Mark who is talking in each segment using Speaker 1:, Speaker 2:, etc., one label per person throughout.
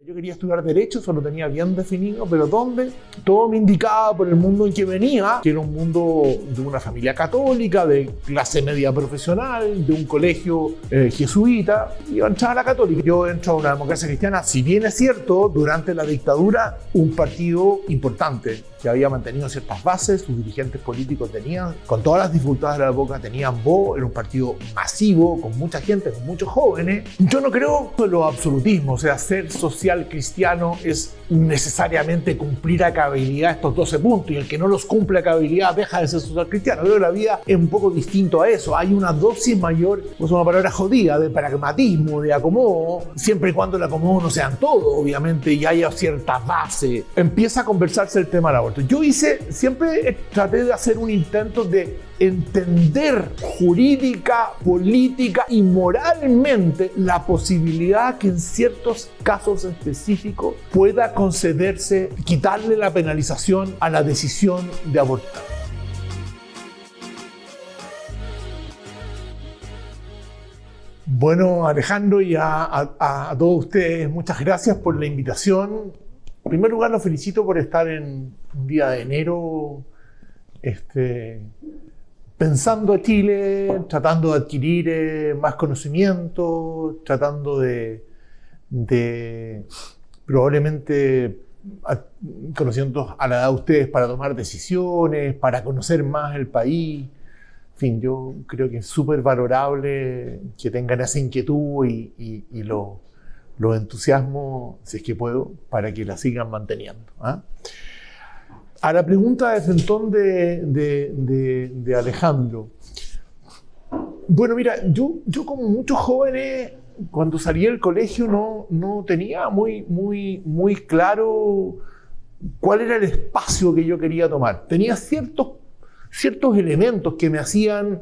Speaker 1: Yo quería estudiar Derecho, eso lo tenía bien definido, pero ¿dónde? Todo me indicaba por el mundo en que venía, que era un mundo de una familia católica, de clase media profesional, de un colegio jesuita, y yo entraba a la católica. Yo entro a una democracia cristiana, si bien es cierto, durante la dictadura, un partido importante, que había mantenido ciertas bases, sus dirigentes políticos tenían, con todas las dificultades de la época, tenían voz, era un partido masivo, con mucha gente, con muchos jóvenes. Yo no creo en los absolutismos, o sea, ser social cristiano es necesariamente cumplir a cabalidad estos 12 puntos, y el que no los cumple a cabalidad deja de ser social cristiano. Creo que la vida es un poco distinto a eso, hay una dosis mayor, es una palabra jodida, de pragmatismo, de acomodo, siempre y cuando el acomodo no sean todo, obviamente, y haya cierta base. Empieza a conversarse el tema del aborto. Yo siempre traté de hacer un intento de entender jurídica, política y moralmente la posibilidad que en ciertos casos específicos pueda concederse, quitarle la penalización a la decisión de abortar. Bueno, Alejandro, y a todos ustedes, muchas gracias por la invitación. En primer lugar, los felicito por estar en un día de enero pensando a Chile, tratando de adquirir más conocimiento, tratando de probablemente conociendo a la edad de ustedes para tomar decisiones, para conocer más el país. En fin, yo creo que es súper valorable que tengan esa inquietud y los entusiasmo, si es que puedo, para que la sigan manteniendo. A la pregunta de sentón de Alejandro. Bueno, mira, yo como muchos jóvenes, cuando salí del colegio no tenía muy claro cuál era el espacio que yo quería tomar. Tenía ciertos elementos que me hacían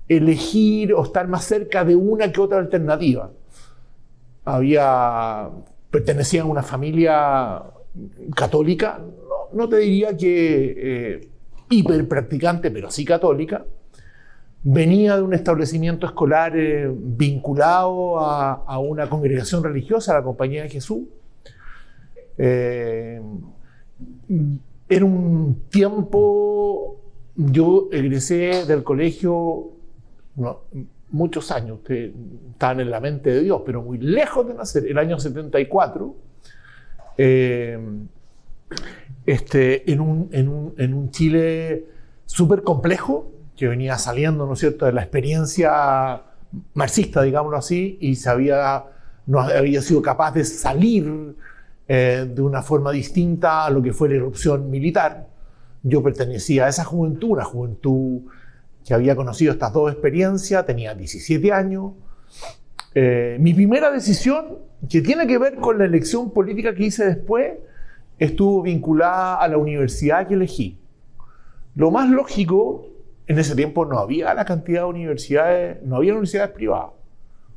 Speaker 1: elegir o estar más cerca de una que otra alternativa. Pertenecía a una familia católica, no te diría que hiper practicante, pero sí católica. Venía de un establecimiento escolar vinculado a una congregación religiosa, la Compañía de Jesús. Era un tiempo, yo egresé del colegio muchos años, ustedes estaban en la mente de Dios, pero muy lejos de nacer, el año 74, en un Chile súper complejo, que venía saliendo, ¿no es cierto?, de la experiencia marxista, digámoslo así, y no había sido capaz de salir de una forma distinta a lo que fue la irrupción militar. Yo pertenecía a esa juventud, una juventud que había conocido estas dos experiencias, tenía 17 años. Mi primera decisión, que tiene que ver con la elección política que hice después, estuvo vinculada a la universidad que elegí. Lo más lógico, en ese tiempo no había la cantidad de universidades, no había universidades privadas.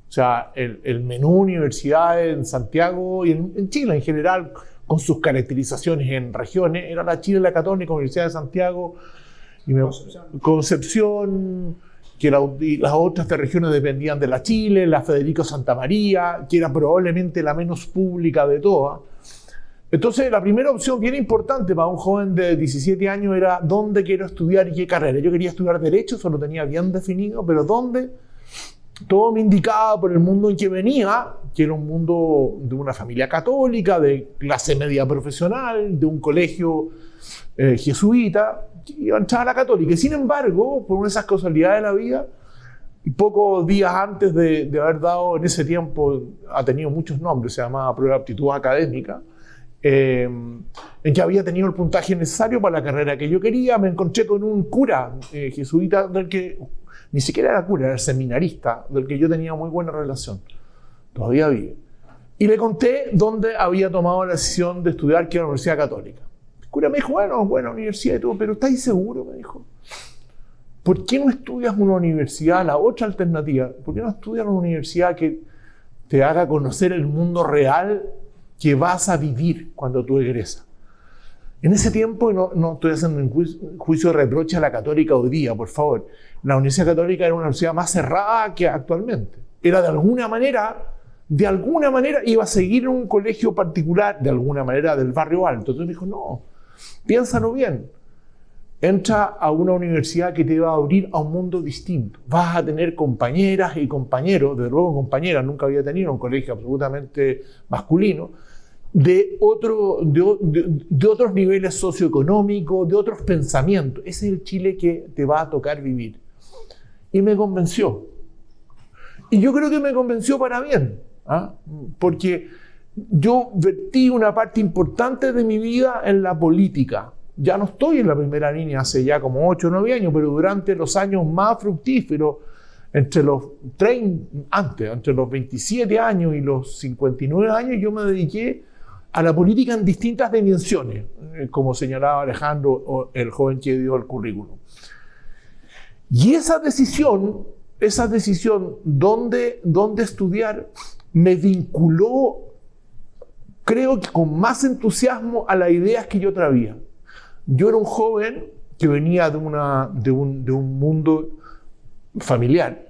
Speaker 1: O sea, el menú universidades en Santiago y en Chile en general, con sus caracterizaciones en regiones, era la Chile, la Católica, Universidad de Santiago, Concepción, que las otras regiones dependían de la Chile, la Federico Santa María, que era probablemente la menos pública de todas. Entonces, la primera opción bien importante para un joven de 17 años era ¿dónde quiero estudiar y qué carrera? Yo quería estudiar Derecho, eso lo tenía bien definido, pero ¿dónde? Todo me indicaba por el mundo en que venía, que era un mundo de una familia católica, de clase media profesional, de un colegio jesuita, y yo entraba a la católica. Y sin embargo, por una de esas causalidades de la vida, pocos días antes de haber dado, en ese tiempo, ha tenido muchos nombres, se llamaba prueba de aptitud académica, en que había tenido el puntaje necesario para la carrera que yo quería, me encontré con un cura jesuita, del que ni siquiera era cura, era seminarista, del que yo tenía muy buena relación, todavía vive. Y le conté dónde había tomado la decisión de estudiar, que era la Universidad Católica. El cura me dijo, bueno, buena universidad y todo, pero ¿estás seguro? Me dijo. ¿Por qué no estudias una universidad, la otra alternativa? ¿Por qué no estudias una universidad que te haga conocer el mundo real que vas a vivir cuando tú egresas? En ese tiempo, no estoy haciendo un juicio de reproche a la Católica hoy día, por favor, la Universidad Católica era una universidad más cerrada que actualmente. Era de alguna manera de alguna manera iba a seguir en un colegio particular, de alguna manera del barrio alto. Entonces me dijo, no, piénsalo bien. Entra a una universidad que te va a abrir a un mundo distinto. Vas a tener compañeras y compañeros, de luego compañeras, nunca había tenido un colegio absolutamente masculino, de otros niveles socioeconómicos, de otros pensamientos. Ese es el Chile que te va a tocar vivir. Y me convenció. Y yo creo que me convenció para bien, porque yo vertí una parte importante de mi vida en la política. Ya no estoy en la primera línea hace ya como 8 o 9 años, pero durante los años más fructíferos, entre los 27 años y los 59 años, yo me dediqué a la política en distintas dimensiones, como señalaba Alejandro, el joven que dio el currículum. Y esa decisión, dónde estudiar, me vinculó, creo que con más entusiasmo, a las ideas que yo traía. Yo era un joven que venía de un mundo familiar,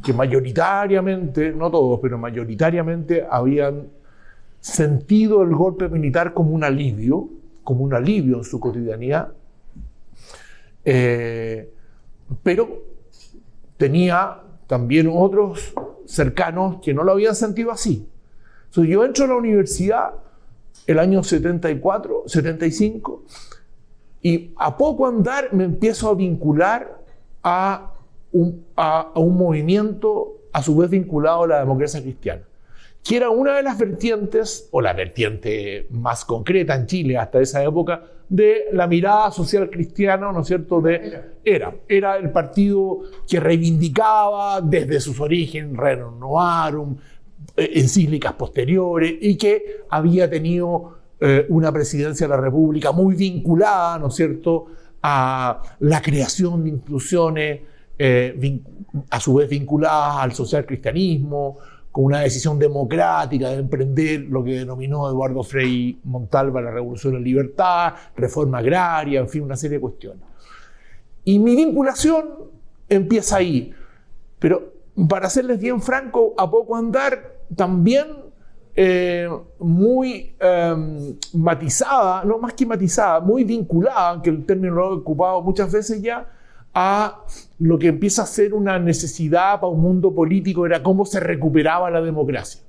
Speaker 1: que mayoritariamente, no todos, pero mayoritariamente habían sentido el golpe militar como un alivio en su cotidianidad, pero tenía también otros cercanos que no lo habían sentido así. Entonces yo entro a la universidad el año 74, 75, y a poco andar me empiezo a vincular a un movimiento a su vez vinculado a la democracia cristiana, que era una de las vertientes, o la vertiente más concreta en Chile hasta esa época, de la mirada social cristiana, ¿no es cierto? Era el partido que reivindicaba desde sus orígenes Rerum Novarum, encíclicas posteriores, y que había tenido una presidencia de la República muy vinculada, ¿no es cierto?, a la creación de instituciones, a su vez vinculadas al social cristianismo, con una decisión democrática de emprender lo que denominó Eduardo Frei Montalva la Revolución en Libertad, reforma agraria, en fin, una serie de cuestiones. Y mi vinculación empieza ahí. Pero para serles bien franco, a poco andar, también muy matizada, no más que matizada, muy vinculada, que el término lo he ocupado muchas veces ya, a lo que empieza a ser una necesidad para un mundo político, era cómo se recuperaba la democracia.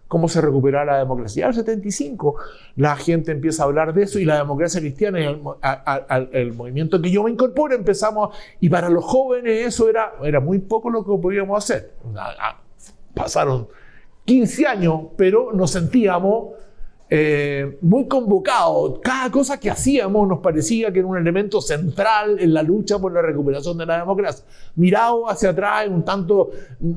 Speaker 1: Cómo se recuperaba la democracia. Al 75 la gente empieza a hablar de eso, y la democracia cristiana y el movimiento que yo me incorporo empezamos, y para los jóvenes eso era muy poco lo que podíamos hacer. Pasaron 15 años, pero nos sentíamos muy convocados. Cada cosa que hacíamos nos parecía que era un elemento central en la lucha por la recuperación de la democracia. Mirado hacia atrás, un tanto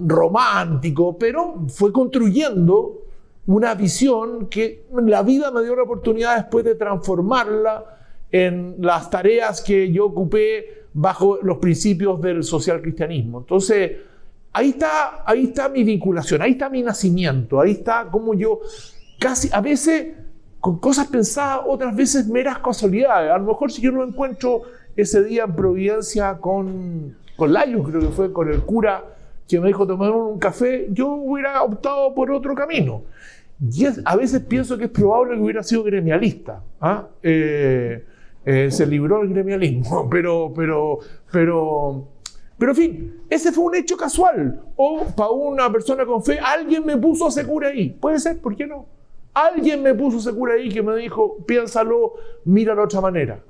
Speaker 1: romántico, pero fue construyendo una visión que la vida me dio la oportunidad después de transformarla en las tareas que yo ocupé bajo los principios del social cristianismo. Entonces, ahí está mi vinculación, ahí está mi nacimiento, ahí está como yo, casi a veces con cosas pensadas, otras veces meras casualidades. A lo mejor si yo no encuentro ese día en Providencia con Layo, creo que fue con el cura que me dijo tomemos un café, yo hubiera optado por otro camino. Y a veces pienso que es probable que hubiera sido gremialista. Se libró el gremialismo, pero en fin, ese fue un hecho casual. O para una persona con fe, alguien me puso ese cura ahí. Puede ser, ¿por qué no? Alguien me puso ese cura ahí que me dijo, piénsalo, míralo de otra manera.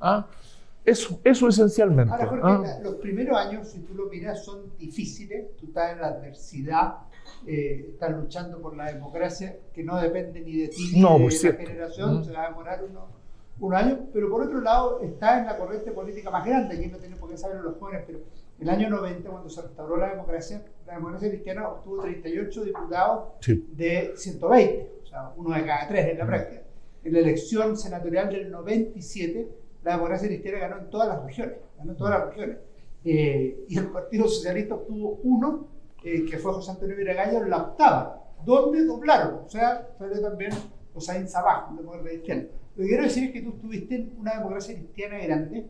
Speaker 1: Eso esencialmente.
Speaker 2: Ahora, Jorge, los primeros años, si tú lo miras, son difíciles. Tú estás en la adversidad, estás luchando por la democracia, que no depende ni de ti ni de la generación, se va a demorar un año. Pero por otro lado, estás en la corriente política más grande, aquí no tienen por qué saberlo los jóvenes, pero en el año 90, cuando se restauró la democracia cristiana obtuvo 38 diputados de 120, o sea, uno de cada 3 en la práctica. En la elección senatorial del 97, la democracia cristiana ganó en todas las regiones, y el Partido Socialista obtuvo uno, que fue José Antonio Viragallo, en la octava, donde doblaron, o sea, salió también Hossein Sabbag, de democracia cristiana. Lo que quiero decir es que tú estuviste en una democracia cristiana grande.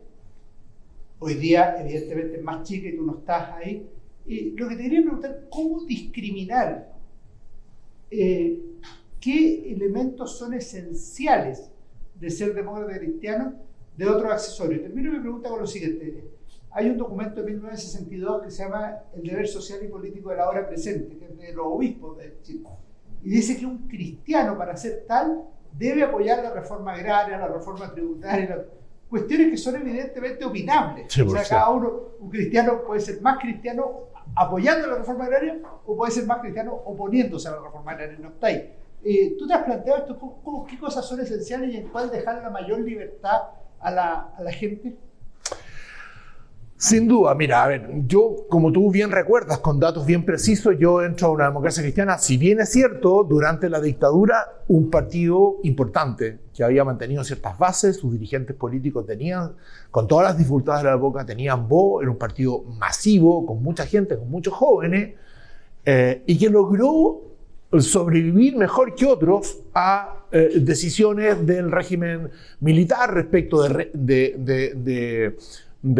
Speaker 2: Hoy día, evidentemente, es más chica y tú no estás ahí. Y lo que te quería preguntar, ¿cómo discriminar ¿qué elementos son esenciales de ser demócrata cristiano de otros accesorios? Termino mi pregunta con lo siguiente. Hay un documento de 1962 que se llama El deber social y político de la hora presente, que es de los obispos de Chile. Y dice que un cristiano, para ser tal, debe apoyar la reforma agraria, la reforma tributaria, cuestiones que son evidentemente opinables.
Speaker 1: Sí,
Speaker 2: o sea, cada uno, un cristiano puede ser más cristiano apoyando la reforma agraria o puede ser más cristiano oponiéndose a la reforma agraria. No está ahí. ¿Tú te has planteado esto? ¿Qué cosas son esenciales y en cuál dejar la mayor libertad a la gente?
Speaker 1: Sin duda, mira, a ver, yo, como tú bien recuerdas, con datos bien precisos, yo entro a una democracia cristiana. Si bien es cierto, durante la dictadura, un partido importante que había mantenido ciertas bases, sus dirigentes políticos tenían, con todas las dificultades de la época, tenían voz, era un partido masivo, con mucha gente, con muchos jóvenes, y que logró sobrevivir mejor que otros a decisiones del régimen militar respecto de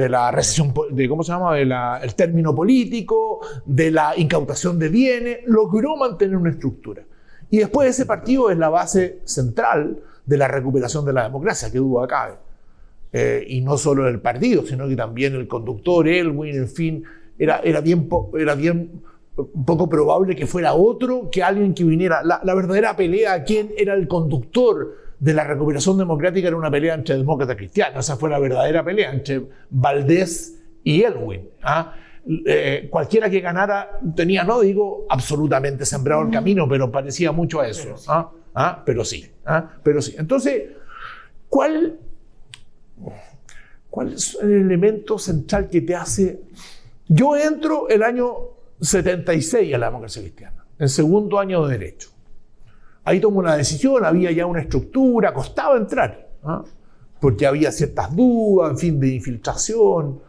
Speaker 1: la recesión, de cómo se llama, el término político, de la incautación de bienes, logró mantener una estructura. Y después ese partido es la base central de la recuperación de la democracia, que duda cabe. Y no solo el partido, sino que también el conductor, Elwin, en fin, era bien poco probable que fuera otro que alguien que viniera. La verdadera pelea, quién era el conductor de la recuperación democrática, era una pelea entre demócratas y cristianos. Esa fue la verdadera pelea entre Valdés y Elwin. Cualquiera que ganara tenía, no digo absolutamente sembrado el camino, pero parecía mucho a eso. Pero sí. Entonces, ¿cuál es el elemento central que te hace? Yo entro el año 76 a la democracia cristiana, en segundo año de Derecho. Ahí tomo una decisión, había ya una estructura, costaba entrar, porque había ciertas dudas, en fin, de infiltración.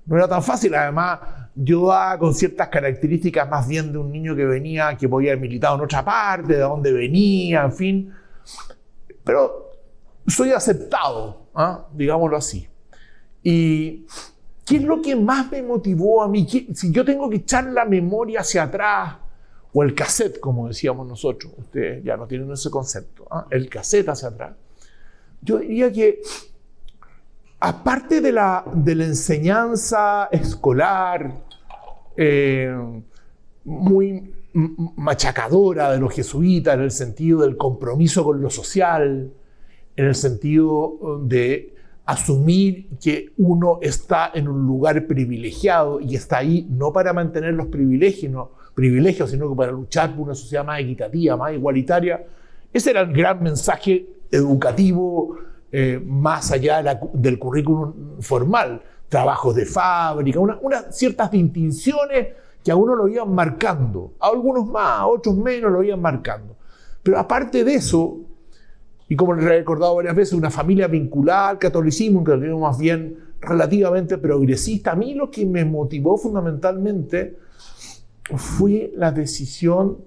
Speaker 1: No era tan fácil, además yo daba con ciertas características más bien de un niño que venía, que podía haber militado en otra parte, de dónde venía, en fin. Pero soy aceptado, digámoslo así. ¿Y qué es lo que más me motivó a mí? Si yo tengo que echar la memoria hacia atrás, o el cassette, como decíamos nosotros, ustedes ya no tienen ese concepto, el cassette hacia atrás, yo diría que, aparte de la enseñanza escolar, muy machacadora de los jesuitas, en el sentido del compromiso con lo social, en el sentido de asumir que uno está en un lugar privilegiado y está ahí no para mantener los privilegios, sino que para luchar por una sociedad más equitativa, más igualitaria. Ese era el gran mensaje educativo, más allá del currículum formal. Trabajos de fábrica, unas ciertas distinciones que a uno lo iban marcando, a algunos más, a otros menos lo iban marcando. Pero aparte de eso, y como les he recordado varias veces, una familia vinculada al catolicismo, un catolicismo más bien relativamente progresista, a mí lo que me motivó fundamentalmente fue la decisión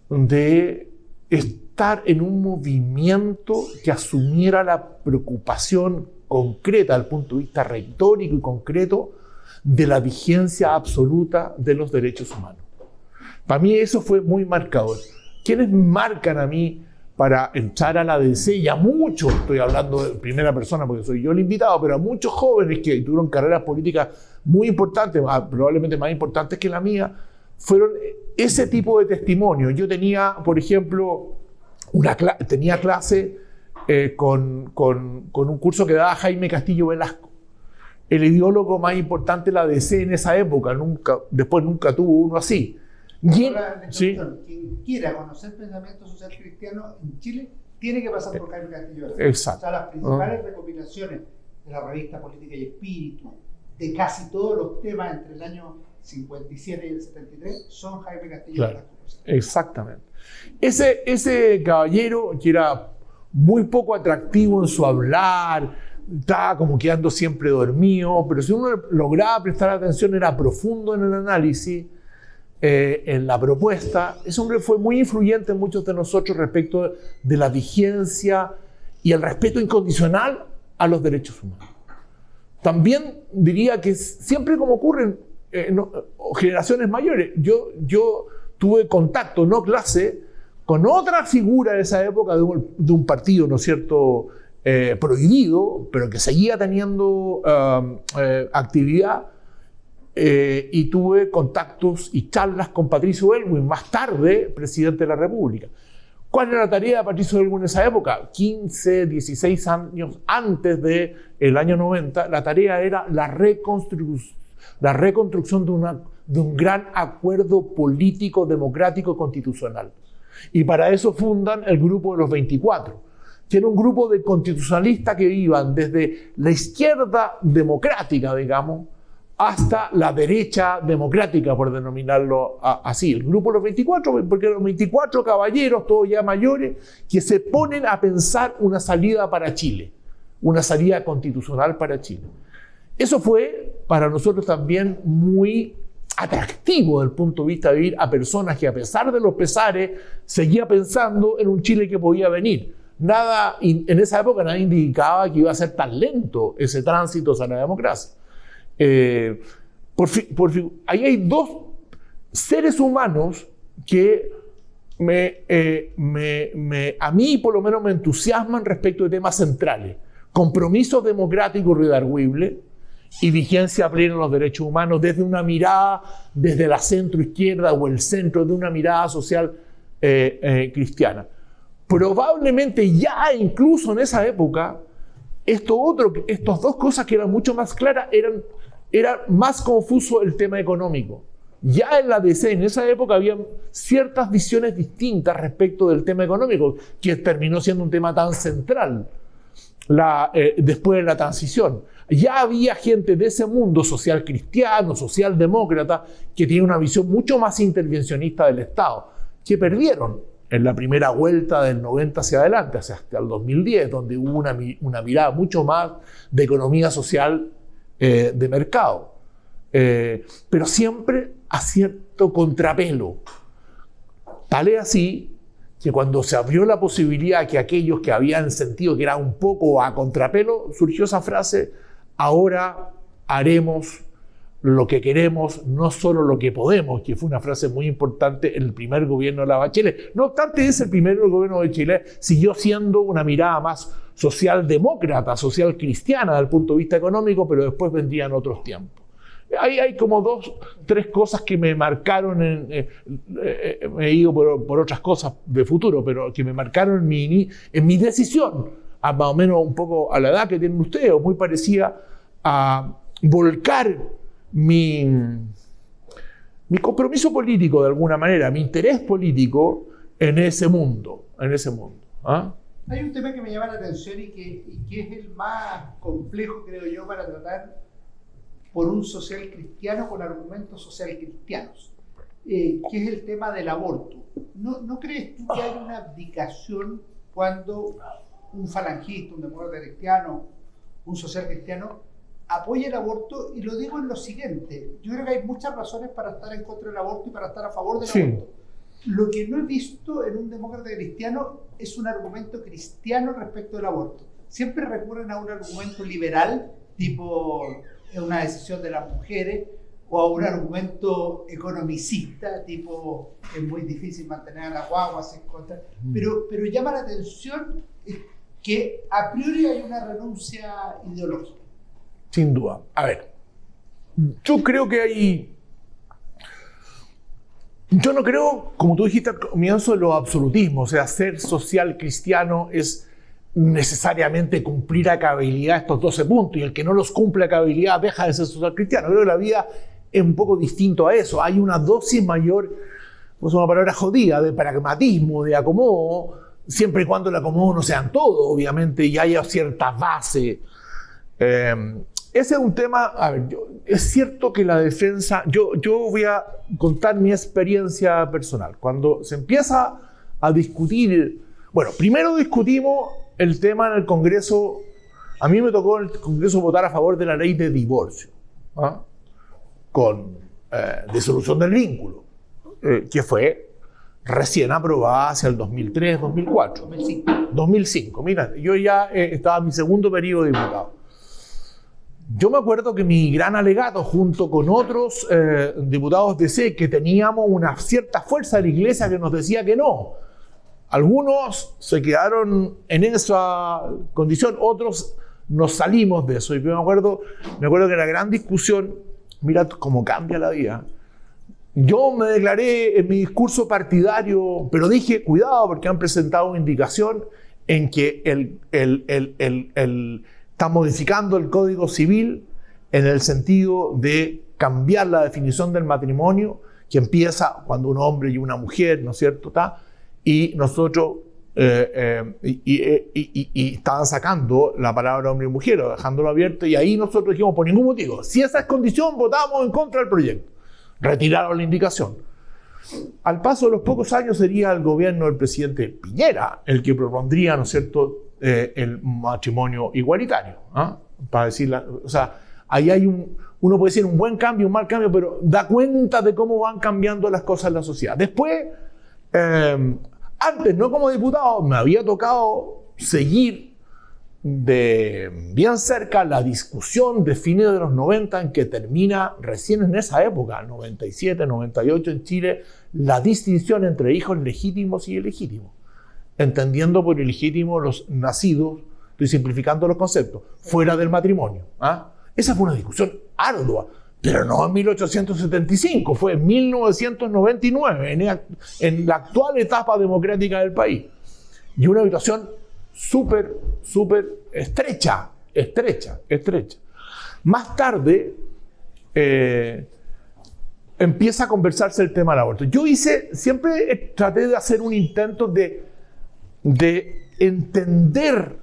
Speaker 1: de estar en un movimiento que asumiera la preocupación concreta, desde el punto de vista retórico y concreto, de la vigencia absoluta de los derechos humanos. Para mí eso fue muy marcador. ¿Quiénes marcan a mí para entrar a la DC? Y a muchos, estoy hablando de primera persona porque soy yo el invitado, pero a muchos jóvenes que tuvieron carreras políticas muy importantes, probablemente más importantes que la mía, fueron ese tipo de testimonios. Yo tenía, por ejemplo, tenía clase con un curso que daba Jaime Castillo Velasco, el ideólogo más importante de la DC en esa época. Después nunca tuvo uno así.
Speaker 2: Quien quiera conocer pensamiento social cristiano en Chile tiene que pasar por Jaime Castillo Velasco.
Speaker 1: Exacto.
Speaker 2: O sea, las principales recopilaciones de la revista Política y Espíritu, de casi todos los temas entre el año 57 y el 73, son Jaime Castillo Velasco.
Speaker 1: Exactamente. Ese caballero, que era muy poco atractivo en su hablar, estaba como quedando siempre dormido, pero si uno lograba prestar atención, era profundo en el análisis, en la propuesta. Ese hombre fue muy influyente en muchos de nosotros respecto de la vigencia y el respeto incondicional a los derechos humanos. También diría que siempre, como ocurre en generaciones mayores, yo tuve contacto, no clase, con otra figura de esa época de un partido, ¿no es cierto?, prohibido, pero que seguía teniendo actividad, y tuve contactos y charlas con Patricio Aylwin, más tarde presidente de la República. ¿Cuál era la tarea de Patricio Aylwin en esa época? 15, 16 años antes del año 90, la tarea era la reconstrucción de un gran acuerdo político, democrático, constitucional. Y para eso fundan el Grupo de los 24, que era un grupo de constitucionalistas que iban desde la izquierda democrática, digamos, hasta la derecha democrática, por denominarlo así. El Grupo de los 24, porque eran 24 caballeros, todos ya mayores, que se ponen a pensar una salida para Chile, una salida constitucional para Chile. Eso fue para nosotros también muy atractivo desde el punto de vista de vivir a personas que, a pesar de los pesares, seguía pensando en un Chile que podía venir. En esa época nadie indicaba que iba a ser tan lento ese tránsito hacia la democracia. Ahí hay dos seres humanos que a mí por lo menos me entusiasman respecto de temas centrales: compromisos democráticos irredarguibles y vigencia plena de los derechos humanos desde una mirada, desde la centro-izquierda o el centro, de una mirada social cristiana. Probablemente ya incluso en esa época, estas dos cosas que eran mucho más claras, era más confuso el tema económico. Ya en la DC, en esa época, había ciertas visiones distintas respecto del tema económico, que terminó siendo un tema tan central después de la transición. Ya había gente de ese mundo social cristiano, socialdemócrata, que tiene una visión mucho más intervencionista del Estado, que perdieron en la primera vuelta del 90 hacia adelante, hasta el 2010, donde hubo una mirada mucho más de economía social de mercado, pero siempre a cierto contrapelo. Tal es así que cuando se abrió la posibilidad que aquellos que habían sentido que era un poco a contrapelo, surgió esa frase: ahora haremos lo que queremos, no solo lo que podemos, que fue una frase muy importante en el primer gobierno de la Bachelet. No obstante, ese primer gobierno de Chile siguió siendo una mirada más socialdemócrata, social cristiana desde el punto de vista económico, pero después vendrían otros tiempos. Ahí hay como tres cosas que me marcaron, me he ido por otras cosas de futuro, pero que me marcaron en mi decisión, más o menos un poco a la edad que tienen ustedes, o muy parecida a volcar mi compromiso político de alguna manera, mi interés político en ese mundo. ¿Ah?
Speaker 2: Hay un tema que me llama la atención y que es el más complejo, creo yo, para tratar por un social cristiano con argumentos social cristianos, que es el tema del aborto. ¿No crees tú que hay una abdicación cuando un falangista, un demócrata cristiano, un social cristiano apoya el aborto? Y lo digo en lo siguiente: yo creo que hay muchas razones para estar en contra del aborto y para estar a favor del aborto. Lo que no he visto en un demócrata cristiano es un argumento cristiano respecto del aborto. Siempre recurren a un argumento liberal, tipo es una decisión de las mujeres, o a un argumento economicista, tipo es muy difícil mantener a las guaguas en contra. Pero llama la atención que a priori hay una renuncia ideológica.
Speaker 1: Sin duda. A ver, yo creo que yo no creo, como tú dijiste al comienzo, en los absolutismos. O sea, ser social cristiano es necesariamente cumplir a cabalidad estos 12 puntos, y el que no los cumple a cabalidad deja de ser social cristiano. Creo que la vida es un poco distinto a eso. Hay una dosis mayor, es una palabra jodida, de pragmatismo, de acomodo, siempre y cuando el acomodo no sean todo, obviamente, y haya cierta base. Ese es un tema. A ver, es cierto que la defensa, yo voy a contar mi experiencia personal. Cuando se empieza a discutir, bueno, primero discutimos el tema en el Congreso. A mí me tocó en el Congreso votar a favor de la ley de divorcio, con disolución del vínculo, que fue recién aprobada hacia el 2003, 2004. 2005. Mira, yo ya estaba en mi segundo periodo de diputado. Yo me acuerdo que mi gran alegato, junto con otros diputados de C, que teníamos una cierta fuerza de la Iglesia que nos decía que no, algunos se quedaron en esa condición, otros nos salimos de eso. Y me acuerdo que la gran discusión, mira cómo cambia la vida. Yo me declaré en mi discurso partidario, pero dije, cuidado, porque han presentado una indicación en que está modificando el Código Civil en el sentido de cambiar la definición del matrimonio, que empieza cuando un hombre y una mujer, ¿no es cierto? Y nosotros, estaban sacando la palabra hombre y mujer, o dejándolo abierto, y ahí nosotros dijimos, por ningún motivo, si esa es condición, votamos en contra del proyecto. Retiraron la indicación. Al paso de los pocos años sería el gobierno del presidente Piñera el que propondría, ¿no es cierto?, el matrimonio igualitario. Para decirla, o sea, ahí hay uno puede decir un buen cambio, un mal cambio, pero da cuenta de cómo van cambiando las cosas en la sociedad. Después, antes, no como diputado, me había tocado seguir de bien cerca la discusión de fines de los 90 en que termina recién en esa época, 97, 98 en Chile, la distinción entre hijos legítimos y ilegítimos. Entendiendo por ilegítimo los nacidos, estoy simplificando los conceptos, fuera del matrimonio. Esa fue una discusión ardua, pero no en 1875, fue en 1999, en la actual etapa democrática del país. Y una situación súper estrecha. Más tarde empieza a conversarse el tema del aborto. Yo siempre traté de hacer un intento de entender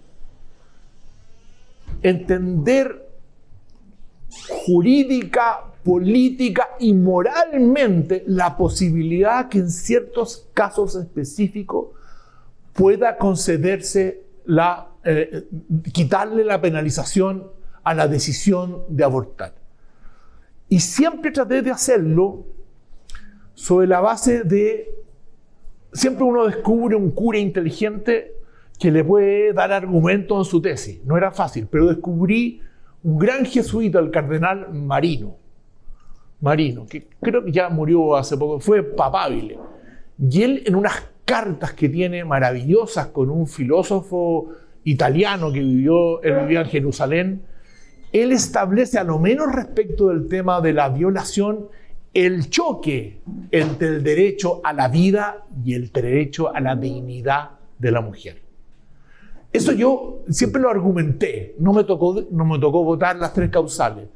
Speaker 1: jurídica, política y moralmente la posibilidad que en ciertos casos específicos pueda concederse quitarle la penalización a la decisión de abortar. Y siempre traté de hacerlo sobre la base de, siempre uno descubre un cura inteligente que le puede dar argumentos en su tesis. No era fácil, pero descubrí un gran jesuita, el cardenal Marino, que creo que ya murió hace poco, fue papabile. Y él, en unas cartas que tiene maravillosas con un filósofo italiano que vivía en Jerusalén, él establece, a lo menos respecto del tema de la violación, el choque entre el derecho a la vida y el derecho a la dignidad de la mujer. Eso yo siempre lo argumenté, no me tocó votar las tres causales.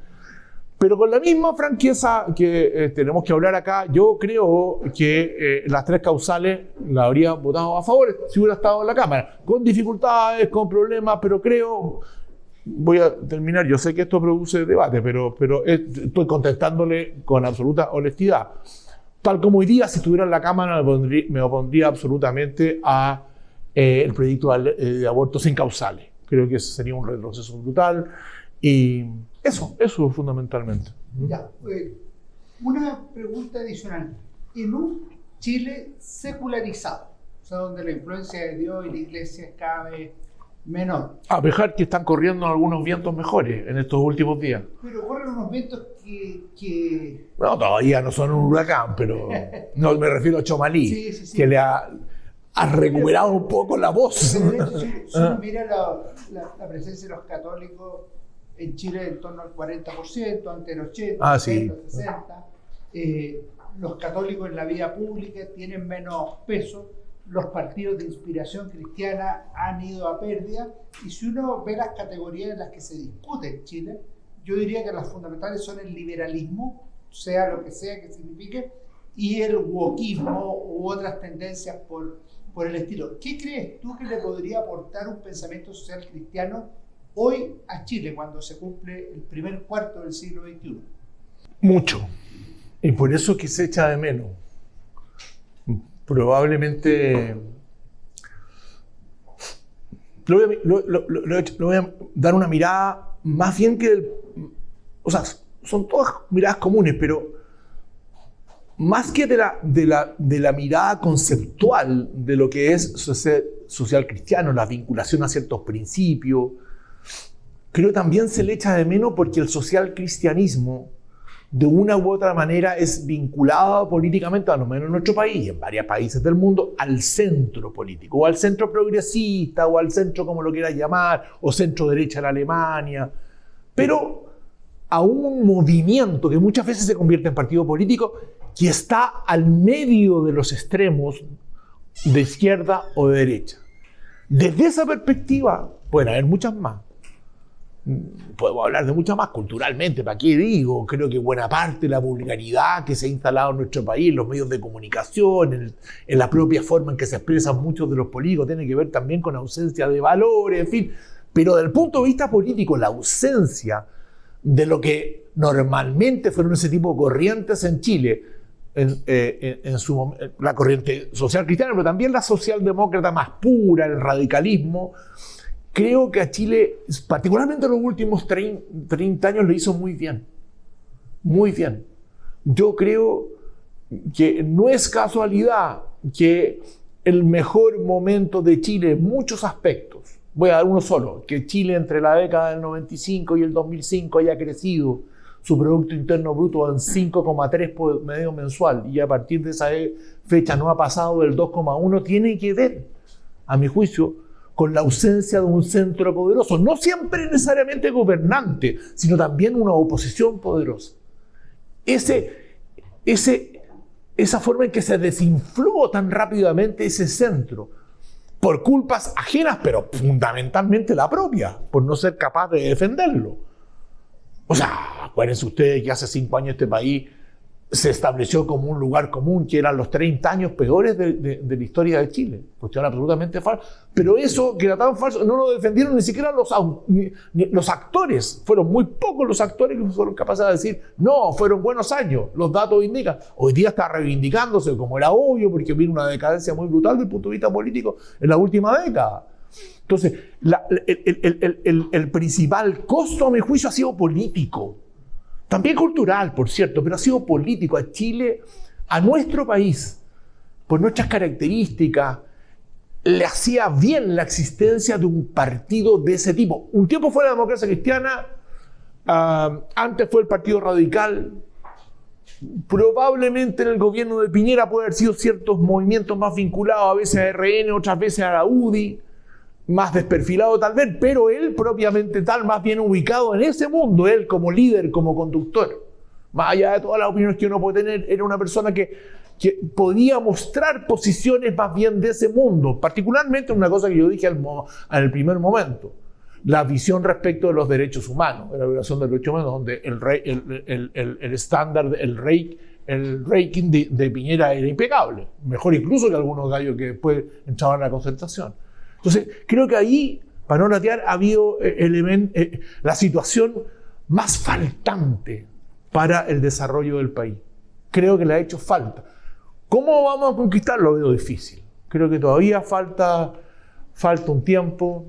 Speaker 1: Pero con la misma franqueza que tenemos que hablar acá, yo creo que las tres causales las habría votado a favor si hubiera estado en la Cámara. Con dificultades, con problemas, pero creo... Voy a terminar, yo sé que esto produce debate, pero estoy contestándole con absoluta honestidad. Tal como hoy día, si estuviera en la Cámara, me opondría absolutamente a el proyecto de aborto sin causales. Creo que ese sería un retroceso brutal. Y eso fundamentalmente.
Speaker 2: Ya, una pregunta adicional. En un Chile secularizado, o sea, donde la influencia de Dios y la Iglesia es cada vez menor.
Speaker 1: A pesar que están corriendo algunos vientos mejores en estos últimos días.
Speaker 2: Pero corren unos vientos que...
Speaker 1: No, todavía no son un huracán, pero no me refiero a Chomalí, sí. Que le ha recuperado un poco la voz.
Speaker 2: Si uno mira la presencia de los católicos en Chile en torno al 40%, ante el 80%,
Speaker 1: sí.
Speaker 2: 60%. Los católicos en la vida pública tienen menos peso. Los partidos de inspiración cristiana han ido a pérdida, y si uno ve las categorías en las que se discute en Chile, yo diría que las fundamentales son el liberalismo, sea lo que sea que signifique, y el wokismo u otras tendencias por el estilo. ¿Qué crees tú que le podría aportar un pensamiento social cristiano hoy a Chile cuando se cumple el primer cuarto del siglo XXI?
Speaker 1: Mucho, y por eso que se echa de menos. Probablemente le voy a dar una mirada más bien que o sea, son todas miradas comunes, pero más que de la mirada conceptual de lo que es social cristiano, la vinculación a ciertos principios, creo también se le echa de menos porque el social cristianismo de una u otra manera es vinculada políticamente, a lo menos en nuestro país y en varios países del mundo, al centro político, o al centro progresista, o al centro como lo quieras llamar, o centro derecha en Alemania, pero a un movimiento que muchas veces se convierte en partido político que está al medio de los extremos de izquierda o de derecha. Desde esa perspectiva, pueden haber muchas más. Podemos hablar de muchas más culturalmente, ¿para qué digo? Creo que buena parte de la vulgaridad que se ha instalado en nuestro país, en los medios de comunicación, en la propia forma en que se expresan muchos de los políticos, tiene que ver también con ausencia de valores, en fin. Pero desde el punto de vista político, la ausencia de lo que normalmente fueron ese tipo de corrientes en Chile, la corriente social cristiana, pero también la socialdemócrata más pura, el radicalismo, creo que a Chile, particularmente en los últimos 30 años, le hizo muy bien. Muy bien. Yo creo que no es casualidad que el mejor momento de Chile en muchos aspectos, voy a dar uno solo, que Chile entre la década del 95 y el 2005 haya crecido su Producto Interno Bruto en 5,3 promedio mensual y a partir de esa fecha no ha pasado del 2,1, tiene que ver, a mi juicio, con la ausencia de un centro poderoso, no siempre necesariamente gobernante, sino también una oposición poderosa. Esa forma en que se desinfló tan rápidamente ese centro, por culpas ajenas, pero fundamentalmente la propia, por no ser capaz de defenderlo. O sea, acuérdense ustedes que hace 5 años este país se estableció como un lugar común, que eran los 30 años peores de la historia de Chile. Cuestión absolutamente falsa. Pero eso, que era tan falso, no lo defendieron ni siquiera los actores. Fueron muy pocos los actores que fueron capaces de decir, no, fueron buenos años, los datos indican. Hoy día está reivindicándose, como era obvio, porque vino una decadencia muy brutal desde el punto de vista político en la última década. Entonces, el principal costo, a mi juicio, ha sido político. También cultural, por cierto, pero ha sido político. A Chile, a nuestro país, por nuestras características, le hacía bien la existencia de un partido de ese tipo. Un tiempo fue la Democracia Cristiana, antes fue el Partido Radical. Probablemente en el gobierno de Piñera puede haber sido ciertos movimientos más vinculados, a veces a RN, otras veces a la UDI, más desperfilado tal vez, pero él propiamente tal, más bien ubicado en ese mundo, él como líder, como conductor. Más allá de todas las opiniones que uno puede tener, era una persona que podía mostrar posiciones más bien de ese mundo, particularmente una cosa que yo dije al primer momento, la visión respecto de los derechos humanos, la violación de los derechos humanos, donde el estándar, el ranking de Piñera era impecable, mejor incluso que algunos gallos que después entraban a la concertación. Entonces, creo que ahí, para no ratear, ha habido la situación más faltante para el desarrollo del país. Creo que le ha hecho falta. ¿Cómo vamos a conquistarlo? Lo veo difícil. Creo que todavía falta un tiempo.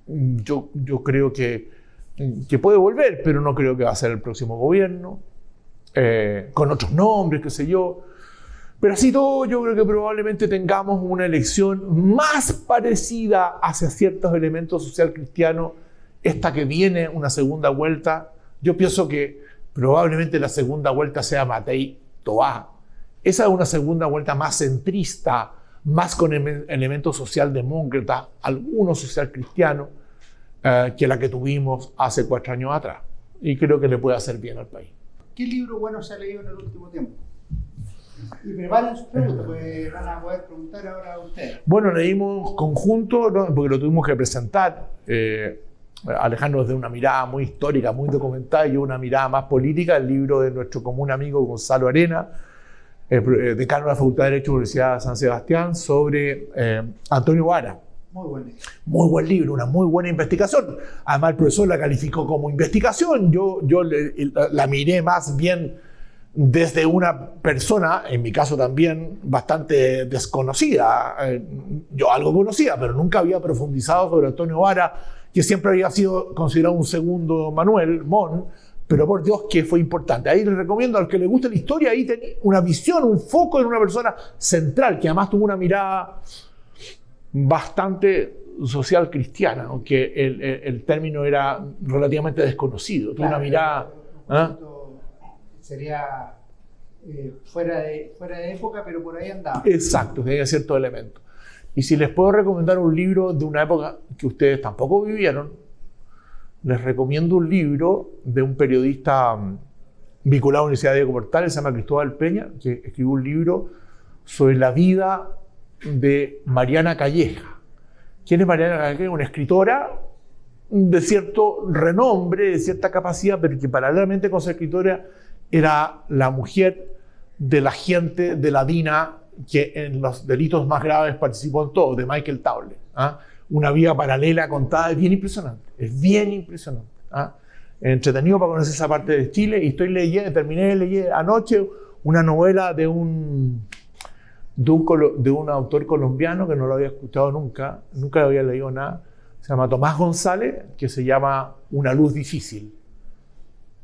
Speaker 1: Yo creo que puede volver, pero no creo que va a ser el próximo gobierno, con otros nombres, qué sé yo. Pero así todo, yo creo que probablemente tengamos una elección más parecida hacia ciertos elementos social cristianos, esta que viene, una segunda vuelta. Yo pienso que probablemente la segunda vuelta sea Matei Toá. Esa es una segunda vuelta más centrista, más con elementos socialdemócratas, algunos social cristianos, que la que tuvimos hace 4 años atrás. Y creo que le puede hacer bien al país.
Speaker 2: ¿Qué libro bueno se ha leído en el último tiempo? Y preparen sus preguntas, porque van a poder preguntar ahora a ustedes.
Speaker 1: Bueno, leímos conjunto, ¿no? Porque lo tuvimos que presentar. Alejandro desde una mirada muy histórica, muy documentada, y yo una mirada más política, el libro de nuestro común amigo Gonzalo Arena, decano de la Facultad de Derecho de la Universidad de San Sebastián, sobre Antonio Vara.
Speaker 2: Muy buen libro.
Speaker 1: Muy buen libro, una muy buena investigación. Además, el profesor la calificó como investigación. Yo la miré más bien desde una persona, en mi caso también, bastante desconocida. Yo algo conocía, pero nunca había profundizado sobre Antonio Vara, que siempre había sido considerado un segundo Manuel Montt, pero por Dios que fue importante. Ahí les recomiendo al que le guste la historia, ahí tenía una visión, un foco en una persona central, que además tuvo una mirada bastante social cristiana, aunque el término era relativamente desconocido. Tuvo una mirada...
Speaker 2: sería fuera de época, pero por ahí andaba.
Speaker 1: Exacto, que hay ciertos elementos. Y si les puedo recomendar un libro de una época que ustedes tampoco vivieron, les recomiendo un libro de un periodista vinculado a la Universidad de Diego Portales, se llama Cristóbal Peña, que escribió un libro sobre la vida de Mariana Calleja. ¿Quién es Mariana Calleja? Una escritora de cierto renombre, de cierta capacidad, pero que paralelamente con ser escritora era la mujer del agente de la DINA que en los delitos más graves participó en todo, de Michael Tauble. Una vida paralela contada, es bien impresionante, entretenido para conocer esa parte de Chile. Y terminé de leer anoche una novela de un autor colombiano que no lo había escuchado nunca lo había leído nada, se llama Tomás González, que se llama Una luz difícil.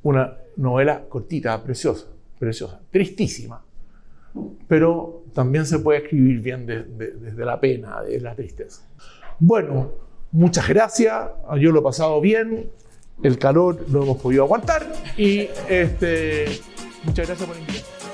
Speaker 1: Una novela cortita, preciosa, tristísima, pero también se puede escribir bien desde la pena, de la tristeza. Bueno, muchas gracias, yo lo he pasado bien, el calor lo hemos podido aguantar y muchas gracias por la invitación.